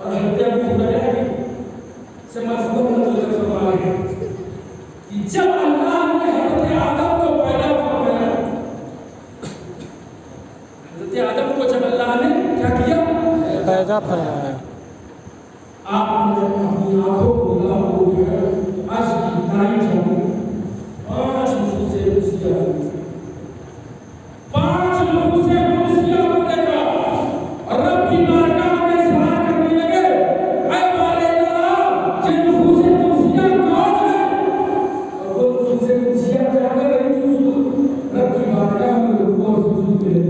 اور حضرت ابو ہریرہ سے مفہوم مطلب فرمایا ہے کہ جب اللہ نے حضرت آدم کو پیدا فرمایا، حضرت آدم کو جب اللہ نے کیا کیا؟ پیدا فرمایا، آپ نے اپنی آنکھوں کو لگا ہے آج کی تاریخ میں 5 نفوس قدسیہ، 5 نفوس قدسیہ کو دیکھا اور رب کی بارگاہ میں سوال کرنے لگے، اے ہمارے اللہ یہ نفوس قدسیہ کون ہے؟ اور وہ نفوس قدسیہ جا کر رب کی بارگاہ میں رکوع اور سجود میں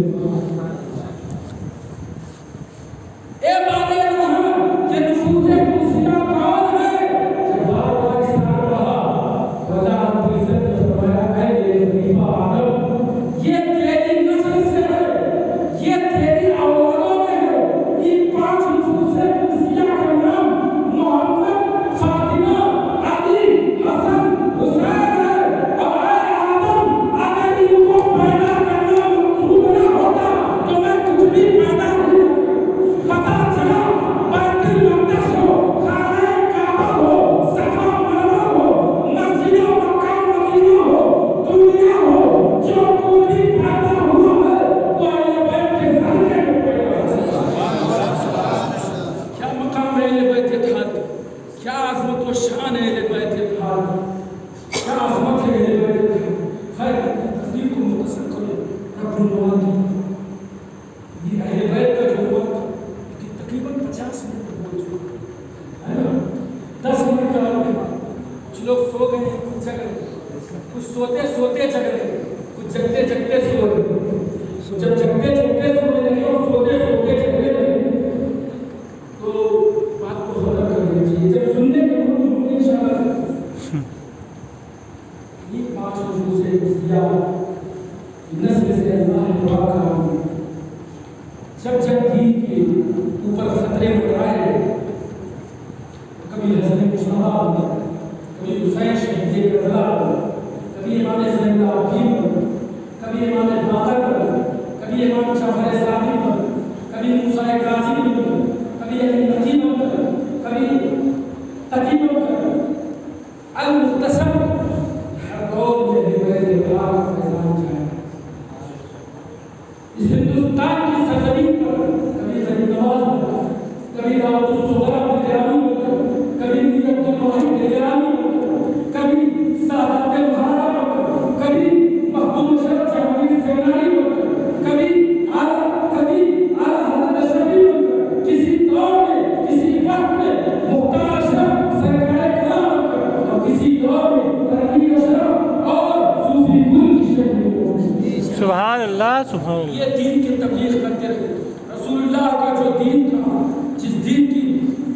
یہ دین کی تبلیغ کرتے رہے۔ رسول اللہ کا جو دین تھا، جس دین کی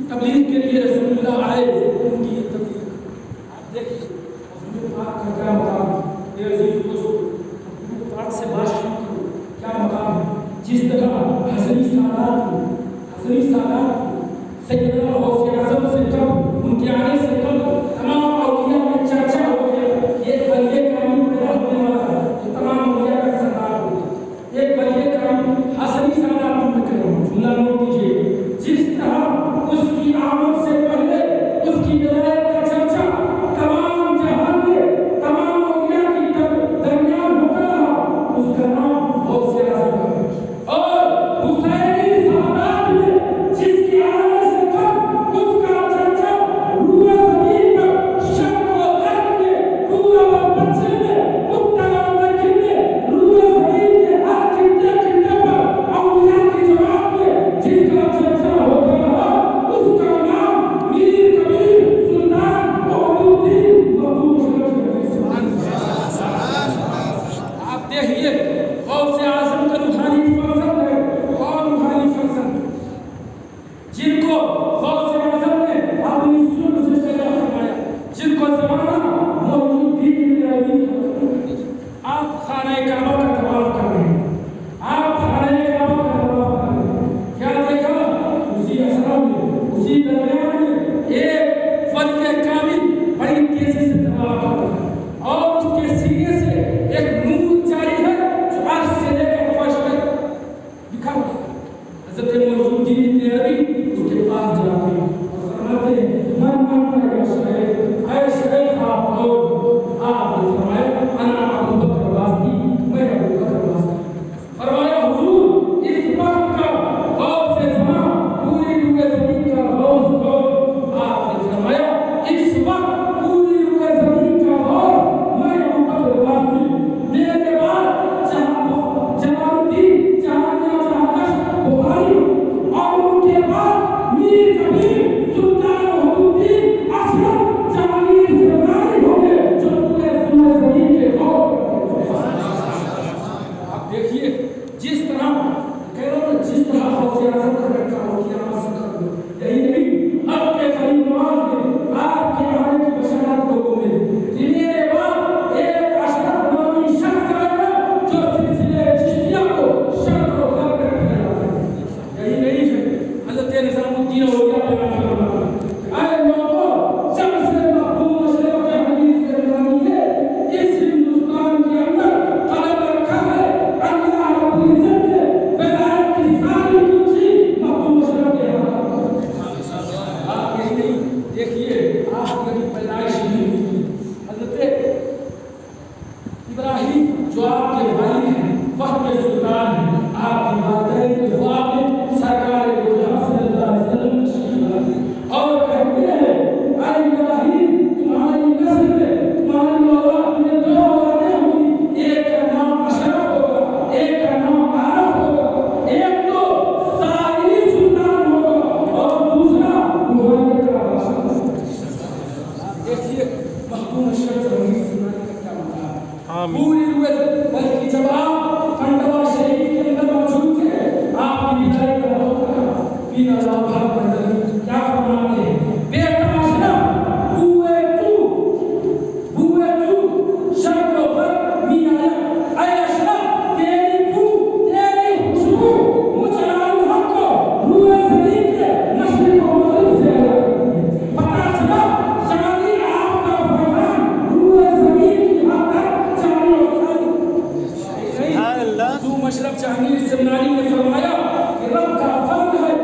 تبلیغ کے لیے رسول اللہ آئے، ان کی یہ تبلیغ آپ دیکھیے حضور پاک کا کیا مقام ہے۔ یہ عزیز دوستو، حضور پاک سے بات شروع کرو، کیا مقام ہے۔ جس طرح حسنی سادات سیدنا غوث اعظم سے کم، ان کے آنے سے کم تمام اولیاء میں چرچا ہو گیا، یہ ولی کریم پیدا ہونے والا ہے، یہ تمام اولیاء کا سردار ہو گیا۔ ایک ولی کریم حسنی سادات میں کریم جملہ نوٹ کیجیے، جس طرح اس کی آمد سے پہلے اس کی ولایت کا چرچا تمام جہان میں تمام اولیاء کی درمیان ہوتا رہا، اس کا نام غوث اعظم ہے۔ اور حسینی سادات میں جس کی آمد سے کم اس کا چرچا روح زمین پر شرق و غرب میں، روح و بچے میں، اتر و دکن میں، روح زمین کے ہر خطے خطے پر اولیاء کی جماعت میں جس کا چرچا ہوتا رہا، اس کا نام میر کبیر سلطان محمود الدین آپ دیکھیے غوث اعظم کا روحانی فرزند ہے اور روحانی فرزند جن کو غوث اعظم نے اپنی سن سے پیدا فرمایا، جن کو زمانہ محمود الدین آپ خانہ کعبہ کا طواف کر رہے ہیں، آپ خانہ کعبہ کا طواف کر رہے ہیں، کیا دیکھا اسی اسرا میں اسی درمیان میں ایک ولی کامل بڑی تیزی سے طواف کر رہا ہے اور اس کے سینے سے ایک نور جاری ہے جو عرش سے لے کر فرش تک دکھا ہوا ہے۔ حضرت محمود الدین عربی اس کے پاس جا آپ کی ابھی پیدائش نہیں ہوئی. حضرت ابراہیم جو آپ کے والد ہیں، وقت کے سلطان ہیں، آپ کی والدین کے خواب میں سرکار دو جہاں صلی اللہ علیہ وسلم تشریف لاتے ہیں اور کہتے ہیں اے ابراہیم تمہاری نسل میں تمہاری اولاد میں دو اولادیں ہوں گی، ایک کا نام اشرف ہوگا، ایک کا نام عارف ہوگا، ایک تو ساری سلطان ہوگا اور دوسرا محمد کا بادشاہ. دیکھیے مختوم اشرف رحیم سنانے کا کیا مطلب ہے. پوری روایت بلکہ جب آپ کھنڈوا شریف کے اندر موجود تھے آپ کی بدائی کا ہوتا پھر اللہ اکبر کیا فرماتے ہیں بے تماشا ہوئے تو شرط و بر میاں اے اشرف تیری بو تیری خوشبو مجران حق کو روئے زمین کے مشرق و مغرب سے پتا چلا شانی آپ کا فرمان روئے زمین کی حق مختوم اشرف جہانگیر سمنانی نے فرمایا کہ رب کا فضل ہے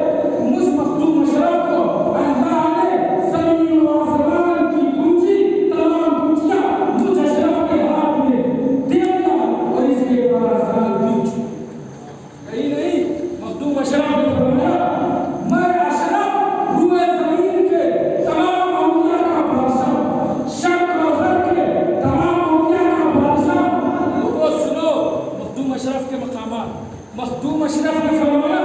مجھ مختوم اشرف کو اللہ نے زمین و آسمان کی گونجی تمام گونجیاں مجھ اشرف کے ہاتھ میں دے دیا اور اس کے 12 سال بیت چکے. یہی نہیں مختوم اشرف نے فرمایا میں اشرف روئے زمین کے تمام اولیاء کا بادشاہ، شرق و غرب کے تمام اولیاء کا بادشاہ. وہ سنو مختوم اشرف کے مقامات. مختوم اشرف نے فرمایا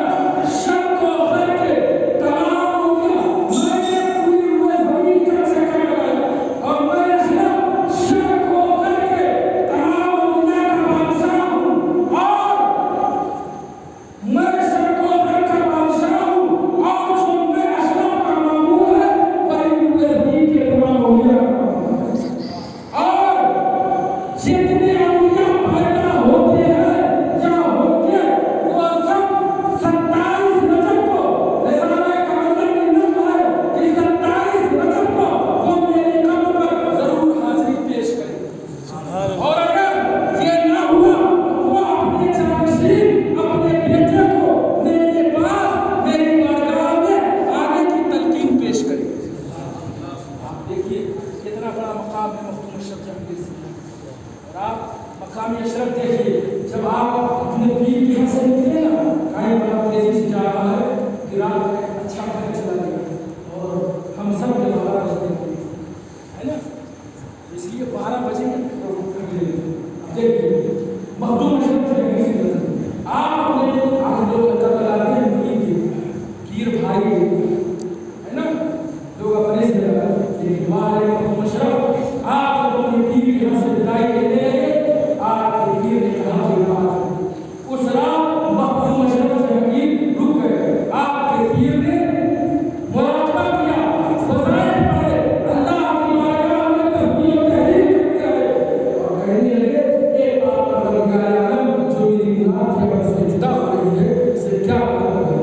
شرق و غرب کے تمام اولیاء میں نے پوری روئے زمین کا چکر لگایا اور میں اشرف شرق و غرب کے تمام اولیاء کا بادشاہ ہوں اور میں شرق و غرب کا بادشاہ ہوں اور جو میں اشرف کا معمول ہے وہی روئے زمین کے تمام اولیاء کا اور جتنے اولیاء پیدا ہوتے ہیں یا ہوتے وہ سب 27 رجب کو رسالہ کامل میں نقل ہے کہ 27 رجب کو وہ میری قبر پر ضرور حاضری پیش کریں اور اگر یہ نہ ہوا تو وہ اپنے جانشین اپنے بیٹے کو میرے پاس میری بارگاہ میں آنے کی تلقین پیش کریں. آپ دیکھیے کتنا بڑا مقام ہے مختوم اشرف جہانگیر سے. اور آپ مقام اشرف دیکھیے جب آپ اپنے پیر کے یہاں سے نکلے نا کہیں بڑا تیزی سے جا رہا ہے کہ رات میں اچھا گھر چلا گیا اور ہم سب کے 12 بجے ہے نا اس لیے 12 بجے دیکھیے مختوم اشرف جہانگیر سے آپ اپنے آگے لوگ لقب لگاتے ہیں میر کے پیر بھائی ہے نا لوگ اپنے سے لگاتے ہیں ہمارے مختوم اشرف آپ اپنے پیر کے یہاں سے بدائی لیتے ہیں. آپ کے پیر نے کہا کہ اس رات مختوم اشرف جہانگیر رک گئے. آپ کے پیر نے مراقبہ کیا، فضائل پڑھے، اللہ کی بارگاہ میں تسبیح و تحلیل کرتے رہے اور کہنے لگے اے آپ کا بندگار عالم جو میری گناہ کے وجہ سے جدا ہو رہی ہے اسے کیا پتا ہے.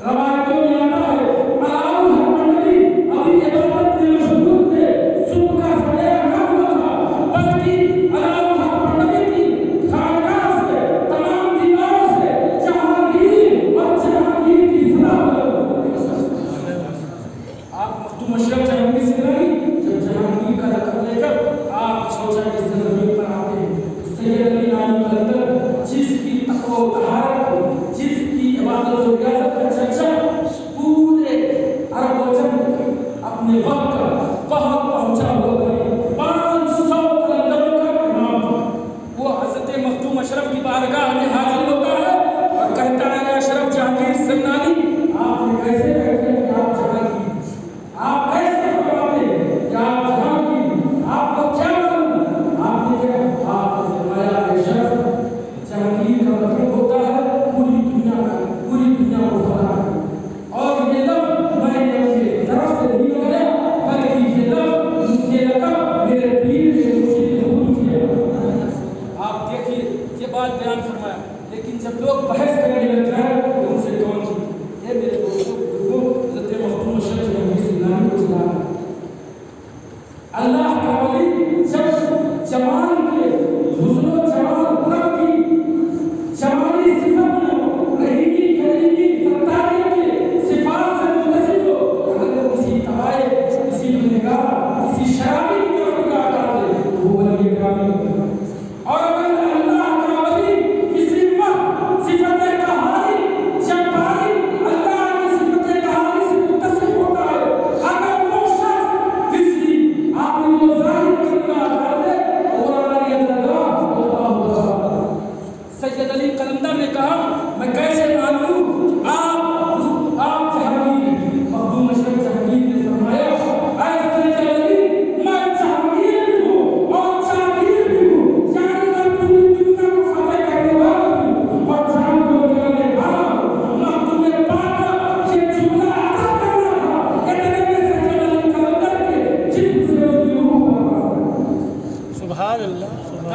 روایتوں میں آتا ہے علاؤ حکمنی ابھی عبادت میں مشغول تھے، صبح کا سویر نہ ہوا تھا بلکہ علاؤ حکمنی کی خانقاہ سے تمام دیواروں سے جہانگیر اور جہانگیر کی صدا آپ مختوم اشرف جہانگیر سے نہیں جب جہانگیر کا لقب لے کر آپ سوچا جس زمین پر آتے ہیں سید علی نانی کلندر جس کی تقوی و طہارت جس کی عبادت و ریاضت کا چرچا پورے عرب و عجم اپنے وقت کا بہت پہنچا ہوا ہے 500 کلندروں کا امام تھا. وہ حضرت مختوم اشرف کی بارگاہ میں حاضر ہوتا ہے اور کہتا ہے اشرف جہانگیر سمنانی آپ نے کیسے کہتے ہیں کہ آپ جہانگیر آپ کیسے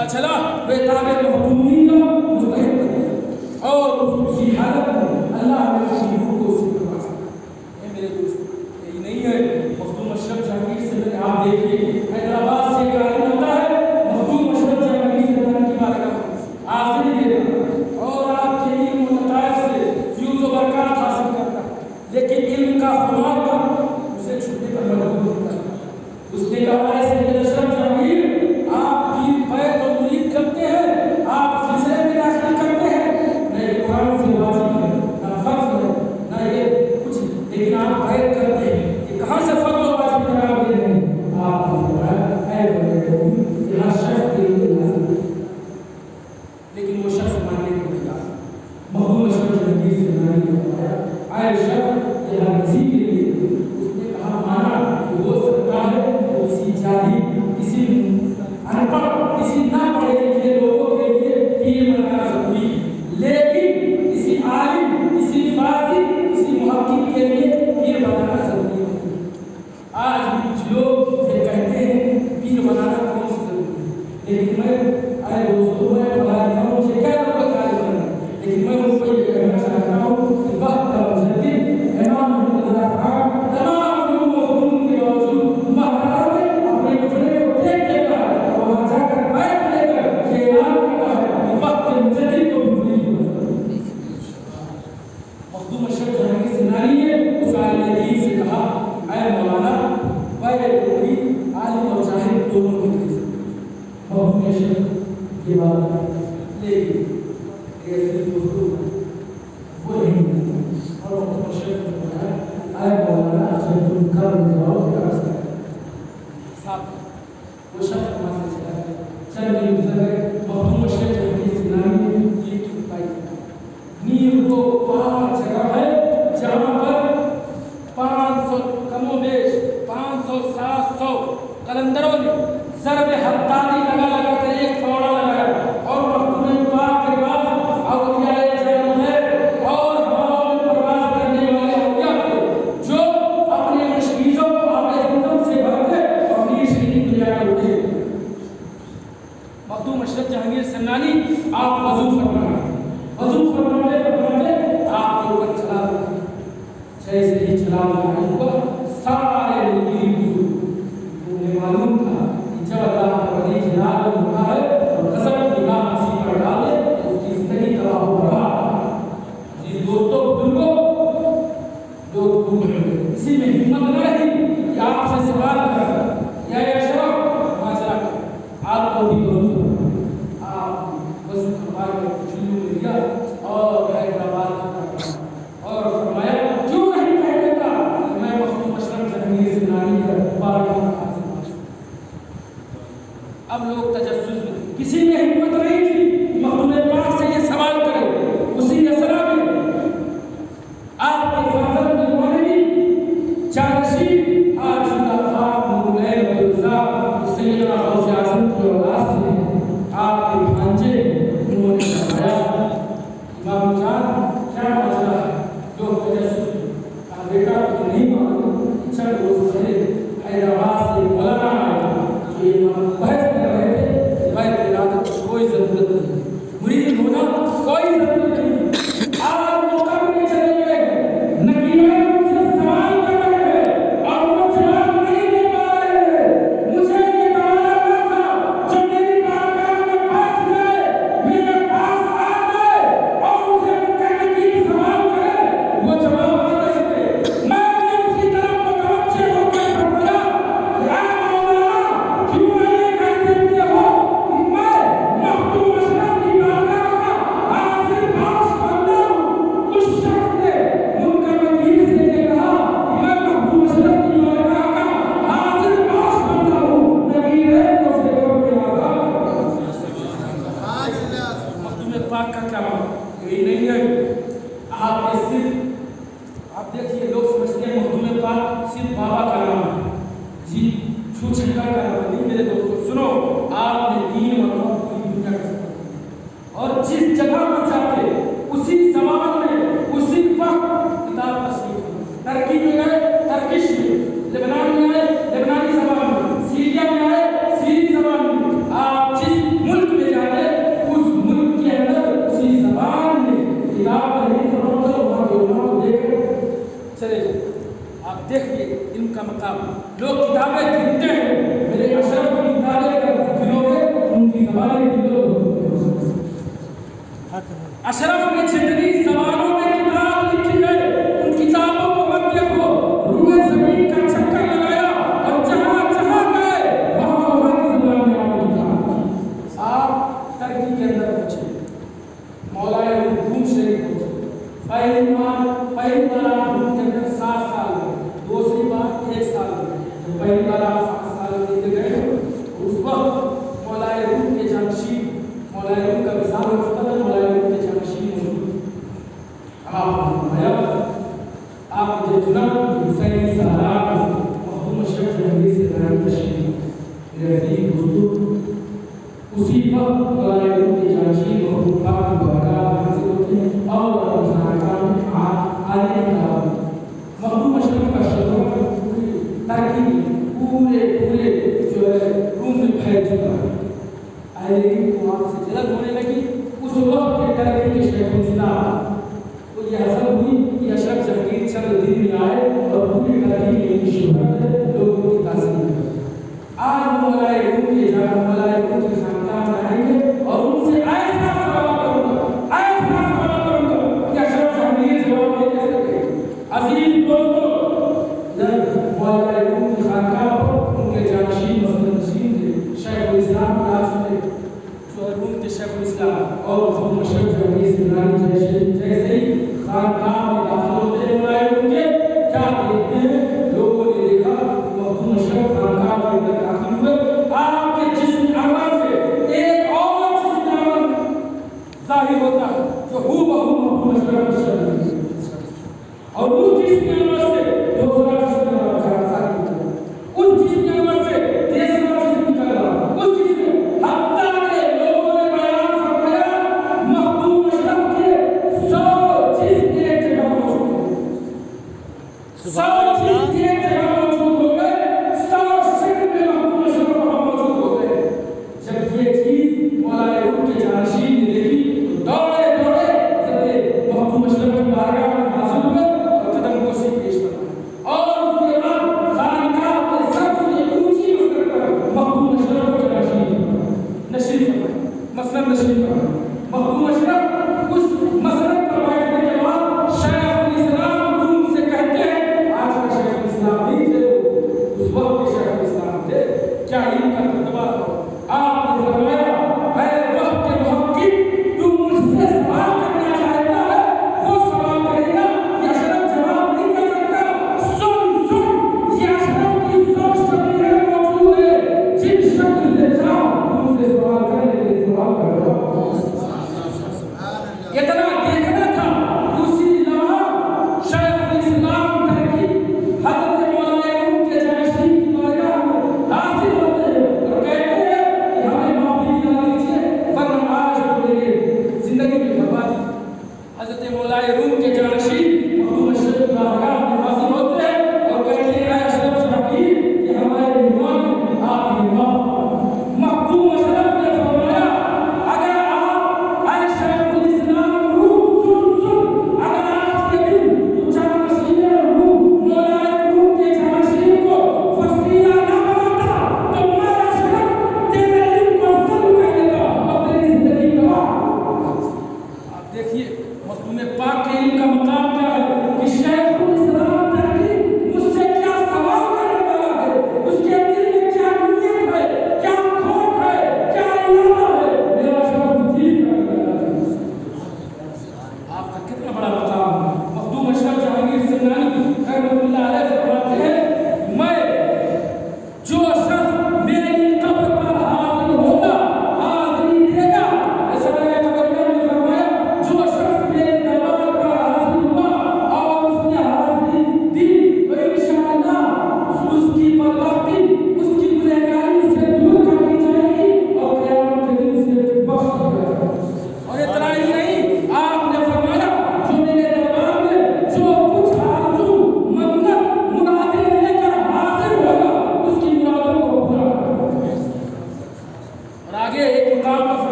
پتا چلا بیتاب محکومی کا مستحق بنے اور اسی حالت میں اللہ نے اسی روح کو اسی کروا سکتا ہے. میرے دوست یہی نہیں ہے مخدوم اشرف جہانگیر سے میں آپ دیکھیے حیدرآباد سے ایک عالم ہوتا ہے مخدوم اشرف جہانگیر سے اللہ کی بارگاہ آپ سے نہیں دیتا اور آپ کے علم و نتائج سے فیوز و برکات حاصل کرتا لیکن علم کا خمار کا اسے چھوٹے پر مجبور ہوتا ہے. اس نے کہا ہے سید اشرف جہانگیر آپ کی بیعت و مرید کرتے ہیں آپ سلسلے میں داخل کرتے ہیں نہ یہ قرآن سے واجب ہے نہ فرض ہے نہ یہ کچھ لیکن آپ بیعت کرتے ہیں یہ کہاں سے فرض و واجب قرار دے رہے ہیں آپ نے فرمایا اے بندے یہ شخص کے لیے لازم ہے لیکن وہ شخص ماننے کو تیار مخدوم اشرف جہانگیر سے ماننے کو تیار آئے شخص یہ ہر کسی کے لیے اس نے کہا مانا کہ ہو سکتا ہے کسی جاہل کسی ان پڑھ کسی نہ پڑھے لکھے لوگوں کے لیے پیر بنانا ضروری لیکن کسی عالم کسی فاضل کسی محقق کے لیے پیر بنانا ضروری ہے. آج بھی کچھ لوگ یہ کہتے ہیں پیر بنانا کون سی ضروری ہے لیکن میں اے دوستوں میں پڑھا لکھا ہوں مجھے کیا ضرورت ہے بننا لیکن میں ان کو یہ کہنا چاہتا ہوں کہ وقت کا مجدد امام محمد رضا خان تمام علوم و فنون کے باوجود مہارا میں اپنے گھٹنے کو ٹیک دیتا ہے اور وہاں جا کر بیعت لے کر یہ اعلان کرتا ہے کہ وقت مجدد کو بھی بھولی ہوئی. مخدوم اشرف جہانگیر سنانی نے اس عالم دین سے کہا اے مولانا بیعت کوئی عالم اور جاہل دونوں کی طرف سے مخدوم اشرف یہ بات لیکن ایسے دوستوں وہ نہیں اور مخدوم اشرف نے کہا اے مولانا جب تم کر جاؤ کر سکتے صاحب وہ شخص وہاں سے چلا گیا چند دن گزر گئے مخدوم اشرف جہانگیر سنانی نے یہ کیوں پائی نیم کو 5 جگہ ہے جہاں پر 500 کم و بیش 500-700 قلندروں نے ضرب حدادی لگا لگا کر ایک فورا لگایا اور مخدوم پاک کے بعد اولیاء جان ہے اور ہواؤں میں پرواز کرنے والے اولیاء کو جو اپنے مشکیزوں اپنے زندم سے بھرتے اور نیش کی دنیا میں اٹھے. مخدوم اشرف جہانگیر سنانی آپ وضو فرماتے آپ کے اوپر چلا جیسے ہی چلا اوپر سارے انہیں معلوم تھا کہ جب اللہ کا ولی جلال ہوتا ہے اور قسم کی نام کسی پر ڈالے تو اس کی زندگی تباہ ہو رہا. جس دوستوں بزرگوں اسی میں ہمت نہ رہی کہ آپ سے سوال کر یا اشرف وہاں چلا کر آپ کو بھی ضرور آپ بس ہمارے شروع میں لیا اور حیدرآباد اور فرمایا کیوں نہیں کہہ دیتا میں مخدوم اشرف جہانگیر سنانی کا بارگاہ حاصل پہنچا. اب لوگ تجسس میں کسی میں ہمت نہیں تھی کہ مخدوم پاک سے یہ سوال کرے. اسی اسرا میں آپ کے فرزند مولوی جانشین آج خاک نورالعین عبدالرزاق سیدنا غوث اعظم کی اولاد سے آپ کے بھانجے انہوں نے فرمایا امام جان کیا مسئلہ ہے جو تجسس کا بیٹا تو نہیں معلوم چل روز پہلے حیدرآباد سے مولانا آیا کہ یہ بحث کر رہے تھے کہ بیعت ارادت کی کوئی ضرورت نہیں مرید ہونا کوئی ضرورت نہیں. آپ موقع میں چلے گئے نکیلیں سے سوال کر رہے ہیں اور وہ جواب نہیں دے پا رہے ہیں. مجھے یہ کہا نہ تھا جو میری بارگاہ میں بیٹھ گئے میرے پاس آ گئے اور مجھے کہنے کی سوال کرے وہ جواب نہ دے سکتے. میں نے اس کی طرف متوجہ ہو کے فرمایا یا مولانا کیوں نہیں کہتے تھے ہو کہ میں مخدوم اشرف کی بارگاہ کا حاضر باش بندہ ہوں. اس شخص نے منکر نکیر سے یہ کہا کہ میں مخدوم اشرف کی بارگاہ کا حاضر باش بندہ ہوں. نکیر ہے تو اسے کرو کے آزاد مخدوم پاک کا کیا یہی نہیں ہے. آپ کے صرف آپ دیکھیے لوگ سمجھتے ہیں مخدوم پاک صرف بابا کا نام ہے. جی چھو چھٹکا کا نام نہیں میرے دوستو سنو آپ نے 3 مرتبہ پوری دنیا کا سفر کیا اور جس جگہ پر جاتے اسی زمان میں اسی وقت کتاب تشریف ترکی میں گئے ترکش میں لبنان میں آئے لبنانی زبان میں سیریا میں آئے سیری زبان میں آپ جس ملک آپ دیکھیے علم کا مقام. لوگ کتابیں گنتے ہیں, میرے اشرف کی کتابیں گنو گے ان کی زبانیں گنو. اشرف نے جتنی زبانوں میں کتاب لکھی ہے ان کتابوں کو مت دیکھو, روئے زمین کا چکر لگایا اور جہاں جہاں گئے وہاں وہاں کی زبان میں آپ لکھا. آپ ترکی کے اندر پہنچے, مولا روم شریف پہنچے, پہلی بار آپ روم کے اندر 7 سال گئے, دوسری بار 1 سال گئے. جب پہلی بار آپ 7 سال کے گئے اس وقت مولا روم کے جانشین, مولا روم کا وصال مقتدر مولا روم کے جانشین موجود. آپ نے آپ نے چنا حسین سالار مخدوم اشرف جہانگیر سے نام تشریف میرے دوستوں. اسی وقت مولا روم کے جانشین مخدوم پاک کی برکات حاصل ہوتے ہیں اور انسان کا آنے کا مخدوم اشرف کا شہر ترکی پورے جو ہے روم میں پھیل چکا ہے. آئے کو آپ سے جلد ہونے لگی. اس وقت کے ترکی کے شیخ الاسلام تو یہ حاصل ہوئی کہ اشرف جہانگیر چند دن میں آئے اور پوری ترکی میں ان کی شہرت لوگوں کی تاثیر ہوئی. آج مولا روم کے مولا روم کی خاندان میں آئیں گے اور ان سے ایسا سوال کروں گا کہ اشرف جہانگیر جواب نہیں دے سکے. عزیز دوستو, مولا روم کی خاندان پر ان کے جانشین مسلم تھے شیخ الاسلام کے آج میں روم کے شیخ الاسلام اور مخدوم اشرف جہانگیر سے جیسے ہی خاندان میں داخل ہوتے ہیں مولا روم کے کیا دیکھتے ہیں, لوگوں نے دیکھا مخدوم اشرف خاندان کے اندر داخل ہوئے. آپ کے جسم انور سے ایک اور جسم انور ظاہر ہوتا ہے جو ہو بہو مخدوم اشرف اور اس جسم انور سے دوسرا جسم انور ظاہر ہوتا ہے. اس جسم انور سے تیسرا جسم نکل رہا. اس جسم حتیٰ کہ لوگوں نے بیان فرمایا مخدوم اشرف کے 100 جسم ایک جگہ موجود ہیں. 100 جسم ایک جگہ